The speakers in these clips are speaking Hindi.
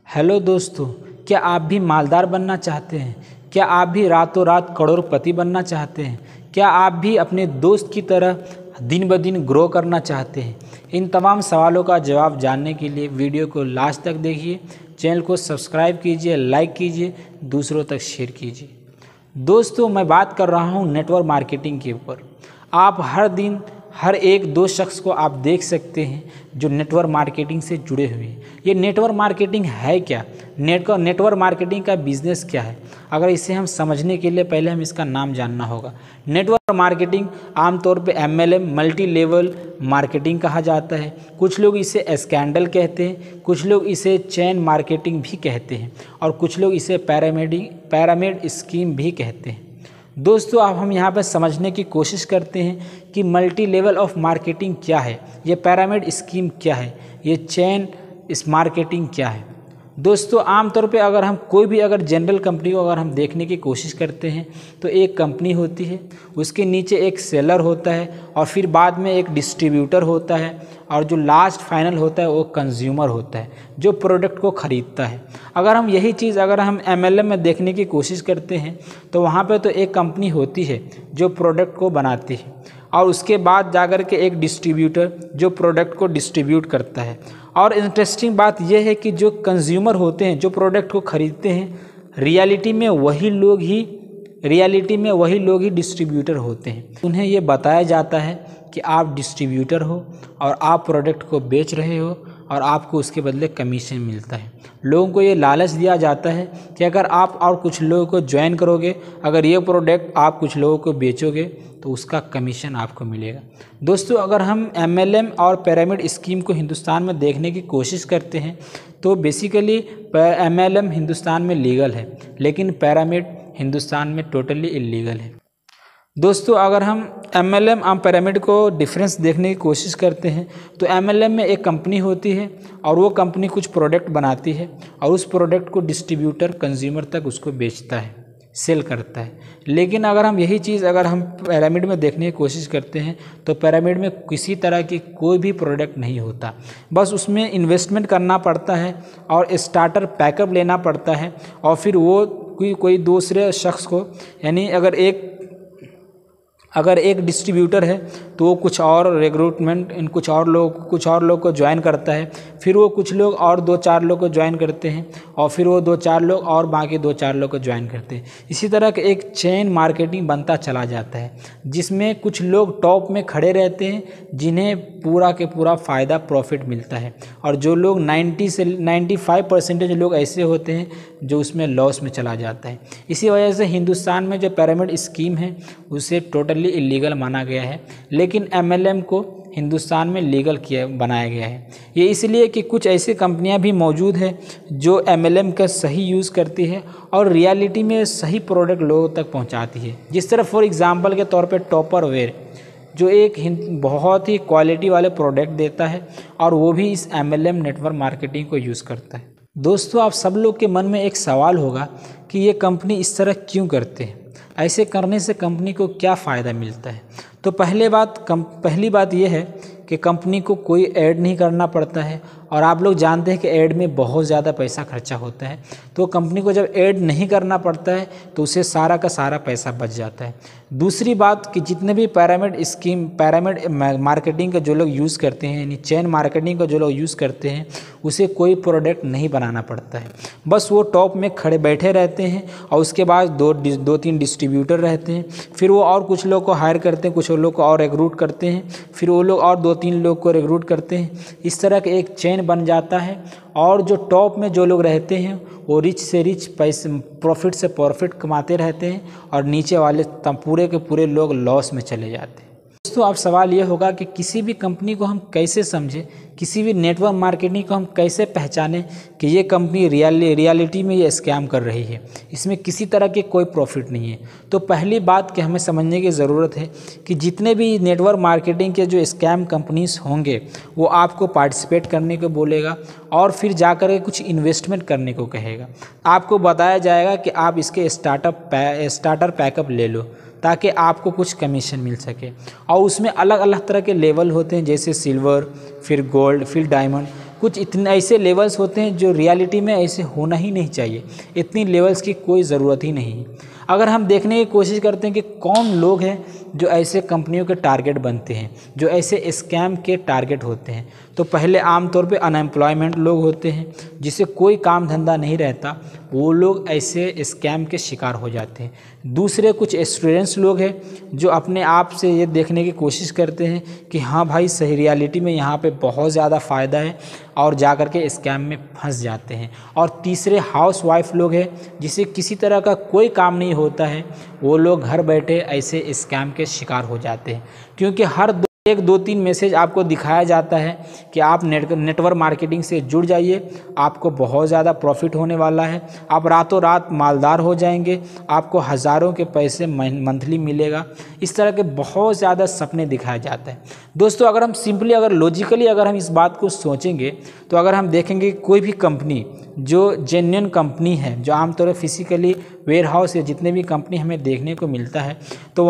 हेलो दोस्तों, क्या आप भी मालदार बनना चाहते हैं? क्या आप भी रातों रात करोड़पति बनना चाहते हैं? क्या आप भी अपने दोस्त की तरह दिन ब दिन ग्रो करना चाहते हैं? इन तमाम सवालों का जवाब जानने के लिए वीडियो को लास्ट तक देखिए। चैनल को सब्सक्राइब कीजिए, लाइक कीजिए, दूसरों तक शेयर कीजिए। दोस्तों, मैं बात कर रहा हूँ नेटवर्क मार्केटिंग के ऊपर। आप हर दिन हर एक दो शख्स को आप देख सकते हैं जो नेटवर्क मार्केटिंग से जुड़े हुए हैं। ये नेटवर्क मार्केटिंग है क्या? नेटवर्क मार्केटिंग का बिजनेस क्या है? अगर इसे हम समझने के लिए पहले हम इसका नाम जानना होगा। नेटवर्क मार्केटिंग आमतौर पे MLM मल्टी लेवल मार्केटिंग कहा जाता है। कुछ लोग इसे स्कैंडल कहते हैं, कुछ लोग इसे चेन मार्केटिंग भी कहते हैं और कुछ लोग इसे पैरामिड स्कीम भी कहते हैं। दोस्तों, अब हम यहाँ पर समझने की कोशिश करते हैं कि मल्टी लेवल ऑफ मार्केटिंग क्या है, ये पैरामिड स्कीम क्या है, ये चेन मार्केटिंग क्या है। दोस्तों, आमतौर पे अगर हम कोई भी जनरल कंपनी को अगर हम देखने की कोशिश करते हैं तो एक कंपनी होती है, उसके नीचे एक सेलर होता है और फिर बाद में एक डिस्ट्रीब्यूटर होता है और जो लास्ट फाइनल होता है वो कंज्यूमर होता है जो प्रोडक्ट को ख़रीदता है। अगर हम यही चीज़ अगर हम MLM में देखने की कोशिश करते हैं तो वहाँ पे तो एक कंपनी होती है जो प्रोडक्ट को बनाती है और उसके बाद जाकर के एक डिस्ट्रीब्यूटर जो प्रोडक्ट को डिस्ट्रीब्यूट करता है। और इंटरेस्टिंग बात यह है कि जो कंज्यूमर होते हैं, जो प्रोडक्ट को ख़रीदते हैं, रियलिटी में वही लोग ही डिस्ट्रीब्यूटर होते हैं। उन्हें ये बताया जाता है कि आप डिस्ट्रीब्यूटर हो और आप प्रोडक्ट को बेच रहे हो और आपको उसके बदले कमीशन मिलता है। लोगों को ये लालच दिया जाता है कि अगर आप और कुछ लोगों को ज्वाइन करोगे, अगर ये प्रोडक्ट आप कुछ लोगों को बेचोगे तो उसका कमीशन आपको मिलेगा। दोस्तों, अगर हम MLM और पिरामिड स्कीम को हिंदुस्तान में देखने की कोशिश करते हैं तो बेसिकली MLM हिंदुस्तान में लीगल है लेकिन पिरामिड हिंदुस्तान में टोटली इलीगल है। दोस्तों, अगर हम MLM और पिरामिड को डिफरेंस देखने की कोशिश करते हैं तो MLM में एक कंपनी होती है और वो कंपनी कुछ प्रोडक्ट बनाती है और उस प्रोडक्ट को डिस्ट्रीब्यूटर कंज्यूमर तक उसको बेचता है, सेल करता है। लेकिन अगर हम यही चीज़ अगर हम पिरामिड में देखने की कोशिश करते हैं तो पिरामिड में किसी तरह की कोई भी प्रोडक्ट नहीं होता, बस उसमें इन्वेस्टमेंट करना पड़ता है और स्टार्टर पैकअप लेना पड़ता है और फिर वो कोई दूसरे शख्स को, यानी अगर एक डिस्ट्रीब्यूटर है तो वो कुछ और रिक्रूटमेंट इन कुछ और लोग को ज्वाइन करता है, फिर वो कुछ लोग और 2-4 लोग को ज्वाइन करते हैं और फिर वो 2-4 लोग और बाकी 2-4 लोग को ज्वाइन करते हैं। इसी तरह का एक चेन मार्केटिंग बनता चला जाता है जिसमें कुछ लोग टॉप में खड़े रहते हैं जिन्हें पूरा के पूरा फ़ायदा प्रॉफिट मिलता है और जो लोग 90 से 95% लोग ऐसे होते हैं जो उसमें लॉस में चला जाता है। इसी वजह से हिंदुस्तान में जो पिरामिड स्कीम है उसे टोटली इलीगल माना गया है, लेकिन MLM को हिंदुस्तान में लीगल बनाया गया है। ये इसलिए कि कुछ ऐसी कंपनियां भी मौजूद हैं जो MLM का सही यूज़ करती है और रियलिटी में सही प्रोडक्ट लोगों तक पहुंचाती है। जिस तरह फॉर एग्जांपल के तौर पे टॉपरवेयर जो एक बहुत ही क्वालिटी वाले प्रोडक्ट देता है और वो भी इस MLM नेटवर्क मार्केटिंग को यूज़ करता है। दोस्तों, आप सब लोग के मन में एक सवाल होगा कि ये कंपनी इस तरह क्यों करते हैं, ऐसे करने से कंपनी को क्या फ़ायदा मिलता है। तो पहली बात यह है कि कंपनी को कोई ऐड नहीं करना पड़ता है और आप लोग जानते हैं कि ऐड में बहुत ज़्यादा पैसा खर्चा होता है। तो कंपनी को जब ऐड नहीं करना पड़ता है तो उसे सारा का सारा पैसा बच जाता है। दूसरी बात कि जितने भी पैरामिड मार्केटिंग का जो लोग यूज़ करते हैं, यानी चेन मार्केटिंग का जो लोग यूज़ करते हैं, उसे कोई प्रोडक्ट नहीं बनाना पड़ता है, बस वो टॉप में खड़े बैठे रहते हैं और उसके बाद 2-3 डिस्ट्रीब्यूटर रहते हैं, फिर वो और कुछ लोग को हायर करते हैं, कुछ लोग को और रिक्रूट करते हैं, फिर वो लोग और 2-3 लोग को रिक्रूट करते हैं। इस तरह का एक चेन बन जाता है और जो टॉप में जो लोग रहते हैं वो रिच से रिच पैसे प्रॉफिट से प्रॉफिट कमाते रहते हैं और नीचे वाले पूरे के पूरे लोग लॉस में चले जाते हैं। दोस्तों, अब सवाल ये होगा कि किसी भी कंपनी को हम कैसे समझें, किसी भी नेटवर्क मार्केटिंग को हम कैसे पहचानें कि ये कंपनी रियलिटी में ये स्कैम कर रही है, इसमें किसी तरह के कोई प्रॉफिट नहीं है। तो पहली बात कि हमें समझने की ज़रूरत है कि जितने भी नेटवर्क मार्केटिंग के जो स्कैम कंपनीज होंगे वो आपको पार्टिसिपेट करने को बोलेगा और फिर जाकर के कुछ इन्वेस्टमेंट करने को कहेगा। आपको बताया जाएगा कि आप इसके स्टार्टर पैकअप ले लो ताकि आपको कुछ कमीशन मिल सके और उसमें अलग अलग तरह के लेवल होते हैं, जैसे सिल्वर, फिर गोल्ड, फिर डायमंड। कुछ इतने ऐसे लेवल्स होते हैं जो रियलिटी में ऐसे होना ही नहीं चाहिए। इतनी लेवल्स की कोई ज़रूरत ही नहीं है। अगर हम देखने की कोशिश करते हैं कि कौन लोग हैं जो ऐसे कंपनियों के टारगेट बनते हैं, जो ऐसे स्कैम के टारगेट होते हैं, तो पहले आमतौर पे अनएम्प्लॉयमेंट लोग होते हैं, जिसे कोई काम धंधा नहीं रहता, वो लोग ऐसे स्कैम के शिकार हो जाते हैं। दूसरे कुछ स्टूडेंट्स लोग हैं जो अपने आप से ये देखने की कोशिश करते हैं कि हाँ भाई सही रियलिटी में यहाँ पे बहुत ज़्यादा फ़ायदा है, और जा कर के स्कैम में फंस जाते हैं। और तीसरे हाउसवाइफ लोग हैं जिसे किसी तरह का कोई काम नहीं होता है, वो लोग घर बैठे ऐसे स्कैम के शिकार हो जाते हैं, क्योंकि हर 1-2-3 मैसेज आपको दिखाया जाता है कि आप नेटवर्क मार्केटिंग से जुड़ जाइए, आपको बहुत ज़्यादा प्रॉफिट होने वाला है, आप रातों रात मालदार हो जाएंगे, आपको हज़ारों के पैसे मंथली मिलेगा। इस तरह के बहुत ज़्यादा सपने दिखाया जाते हैं। दोस्तों अगर हम सिंपली अगर लॉजिकली अगर हम इस बात को सोचेंगे, तो अगर हम देखेंगे कोई भी कंपनी जो जेन्युइन कंपनी है, जो आमतौर पर फिजिकली वेयर हाउस या जितने भी कंपनी हमें देखने को मिलता है, तो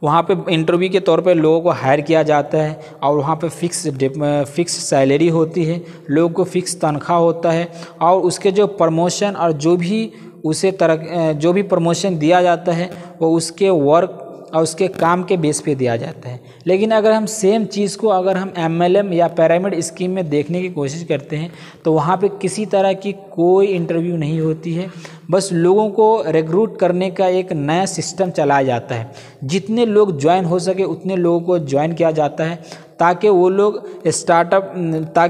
वहाँ पे इंटरव्यू के तौर पे लोगों को हायर किया जाता है, और वहाँ पे फिक्स सैलरी होती है, लोगों को फिक्स तनख्वाह होता है, और उसके जो प्रमोशन और जो भी प्रमोशन दिया जाता है वो उसके वर्क और उसके काम के बेस पे दिया जाता है। लेकिन अगर हम सेम चीज़ को अगर हम MLM या पिरामिड स्कीम में देखने की कोशिश करते हैं, तो वहाँ पे किसी तरह की कोई इंटरव्यू नहीं होती है, बस लोगों को रिक्रूट करने का एक नया सिस्टम चलाया जाता है। जितने लोग ज्वाइन हो सके उतने लोगों को ज्वाइन किया जाता है, ताकि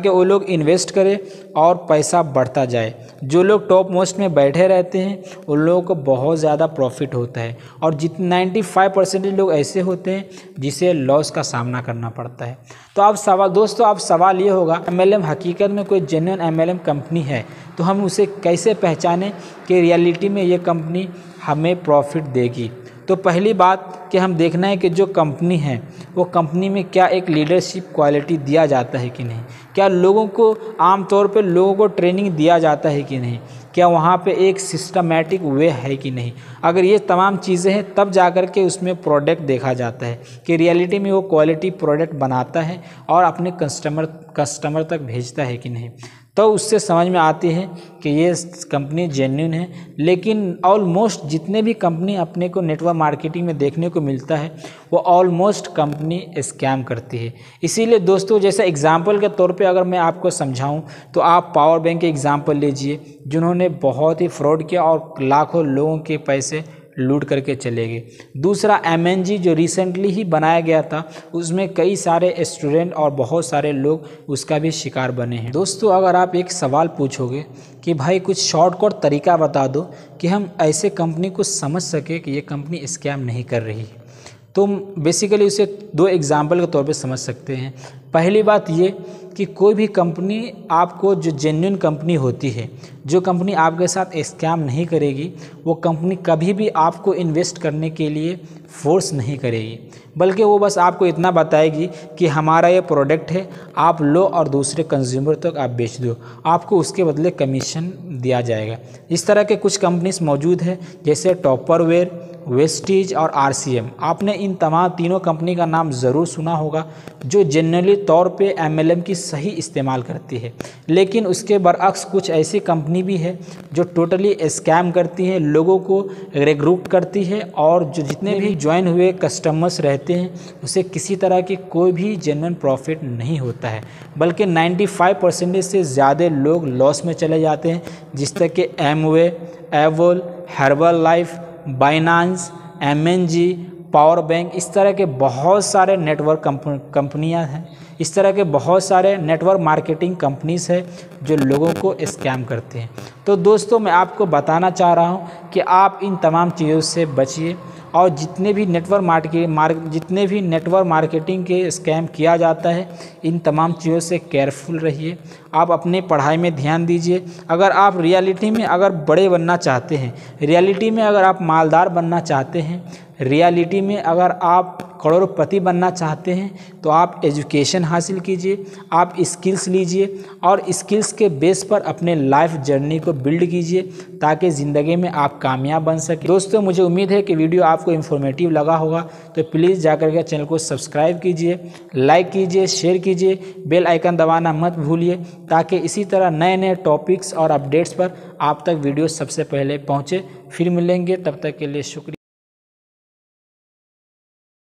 वो लोग इन्वेस्ट करें और पैसा बढ़ता जाए। जो लोग टॉप मोस्ट में बैठे रहते हैं उन लोगों को बहुत ज़्यादा प्रॉफिट होता है, और 95% लोग ऐसे होते हैं जिसे लॉस का सामना करना पड़ता है। तो अब सवाल ये होगा, MLM हकीकत में कोई जेन्युइन MLM कंपनी है तो हम उसे कैसे पहचानें कि रियलिटी में ये कंपनी हमें प्रॉफिट देगी। तो पहली बात कि हम देखना है कि जो कंपनी है वो कंपनी में क्या एक लीडरशिप क्वालिटी दिया जाता है कि नहीं, क्या लोगों को आमतौर पे लोगों को ट्रेनिंग दिया जाता है कि नहीं, क्या वहाँ पे एक सिस्टमैटिक वे है कि नहीं। अगर ये तमाम चीज़ें हैं तब जा कर के उसमें प्रोडक्ट देखा जाता है कि रियलिटी में वो क्वालिटी प्रोडक्ट बनाता है और अपने कस्टमर तक भेजता है कि नहीं। तो उससे समझ में आती है कि ये कंपनी जेन्युइन है। लेकिन ऑलमोस्ट जितने भी कंपनी अपने को नेटवर्क मार्केटिंग में देखने को मिलता है वो ऑलमोस्ट कंपनी स्कैम करती है। इसीलिए दोस्तों, जैसे एग्जांपल के तौर पे अगर मैं आपको समझाऊं तो आप पावर बैंक के एग्जांपल लीजिए, जिन्होंने बहुत ही फ्रॉड किया और लाखों लोगों के पैसे लूट करके चले गए। दूसरा MNG जो रिसेंटली ही बनाया गया था, उसमें कई सारे स्टूडेंट और बहुत सारे लोग उसका भी शिकार बने हैं। दोस्तों अगर आप एक सवाल पूछोगे कि भाई कुछ शॉर्टकट तरीका बता दो कि हम ऐसे कंपनी को समझ सके कि ये कंपनी स्कैम नहीं कर रही, तो बेसिकली उसे 2 एग्जाम्पल के तौर पे समझ सकते हैं। पहली बात ये कि कोई भी कंपनी आपको जो जेन्युइन कंपनी होती है, जो कंपनी आपके साथ स्कैम नहीं करेगी, वो कंपनी कभी भी आपको इन्वेस्ट करने के लिए फोर्स नहीं करेगी, बल्कि वो बस आपको इतना बताएगी कि हमारा ये प्रोडक्ट है, आप लो और दूसरे कंज्यूमर तक आप बेच दो, आपको उसके बदले कमीशन दिया जाएगा। इस तरह के कुछ कंपनीज मौजूद है, जैसे टॉपरवेयर, वेस्टीज और RCM। आपने इन तीनों कंपनी का नाम ज़रूर सुना होगा, जो जनरली तौर पे MLM की सही इस्तेमाल करती है। लेकिन उसके बरअक्स कुछ ऐसी कंपनी भी है जो टोटली स्कैम करती है, लोगों को रिक्रूट करती है, और जो जितने भी ज्वाइन हुए कस्टमर्स रहते हैं उसे किसी तरह की कोई भी जेन्युइन प्रॉफिट नहीं होता है, बल्कि 95% से ज़्यादा लोग लॉस में चले जाते हैं। जिस तरह के एमवे, एवोल, herbal life, Binance, MNG, power bank, इस तरह के बहुत सारे नेटवर्क कंपनियां हैं, इस तरह के बहुत सारे नेटवर्क मार्केटिंग कंपनीज हैं जो लोगों को स्कैम करते हैं। तो दोस्तों मैं आपको बताना चाह रहा हूं कि आप इन तमाम चीज़ों से बचिए, और जितने भी नेटवर्क मार्केटिंग के स्कैम किया जाता है, इन तमाम चीज़ों से केयरफुल रहिए। आप अपने पढ़ाई में ध्यान दीजिए। अगर आप रियलिटी में अगर बड़े बनना चाहते हैं, रियलिटी में अगर आप मालदार बनना चाहते हैं, रियलिटी में अगर आप करोड़पति बनना चाहते हैं तो आप एजुकेशन हासिल कीजिए, आप स्किल्स लीजिए और स्किल्स के बेस पर अपने लाइफ जर्नी को बिल्ड कीजिए ताकि ज़िंदगी में आप कामयाब बन सकें। दोस्तों, मुझे उम्मीद है कि वीडियो आपको इन्फॉर्मेटिव लगा होगा, तो प्लीज़ जाकर के चैनल को सब्सक्राइब कीजिए, लाइक कीजिए, शेयर कीजिए, बेल आइकन दबाना मत भूलिए ताकि इसी तरह नए नए टॉपिक्स और अपडेट्स पर आप तक वीडियो सबसे पहले पहुँचे। फिर मिलेंगे, तब तक के लिए शुक्रिया।